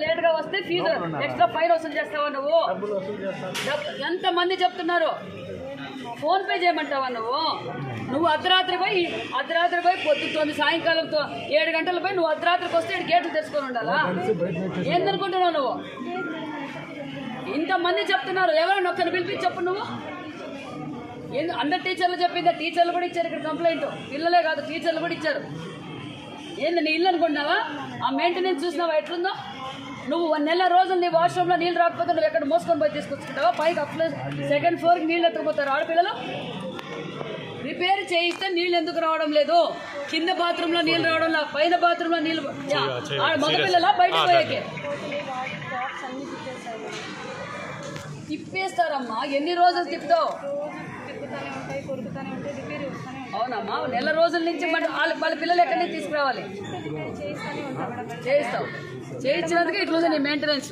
Late గా వస్తే fee extra fine వసూలు చేస్తావా నువ్వు? ఎంత మంది చెప్తున్నారు? ఫోన్ పే చేయమంటావా నువ్వు అర్ధరాత్రి పోయి పొద్దుతోంది సాయంకాలంతో 7 గంటలు పోయి నువ్వు అర్ధరాత్రికి వస్తే గేట్లు తెచ్చుకొని ఉండాలా? ఏందనుకుంటున్నావు నువ్వు? ఇంతమంది చెప్తున్నారు, ఎవరైనా ఒక్కరిని పిలిపించి చెప్పు నువ్వు. అందరు టీచర్లు చెప్పిందా? టీచర్లు కూడా ఇచ్చారు ఇక్కడ కంప్లైంట్. పిల్లలే కాదు టీచర్లు కూడా ఇచ్చారు. ఏంది నీ ఇల్లు అనుకుంటున్నావా? ఆ మెయింటెనెన్స్ చూసినావా ఎట్లుందో? నువ్వు 1 నెల రోజులు నీ వాష్రూమ్లో నీళ్ళు రాకపోతే నువ్వు ఎక్కడ మోసుకొని పోయి తీసుకొచ్చుకుంటావా? పైకి సెకండ్ ఫ్లోర్కి నీళ్ళు ఎత్తుకుపోతారు ఆడపిల్లలు. రిపేర్ చేయిస్తే నీళ్ళు ఎందుకు రావడం లేదు? కింద బాత్రూంలో నీళ్ళు రావడం లేదు, పైన బాత్రూంలో నీళ్ళు మగపిల్లల బయటకు పోయేకే తిప్పేస్తారమ్మా. ఎన్ని రోజులు తిప్పుతావు? అవునమ్మా, నెల రోజుల నుంచి వాళ్ళ పిల్లలు ఎక్కడి నుంచి తీసుకురావాలి? చేయిస్తావు. చేయించినందుకు ఇట్లుంది నీ మెయింటెనెన్స్.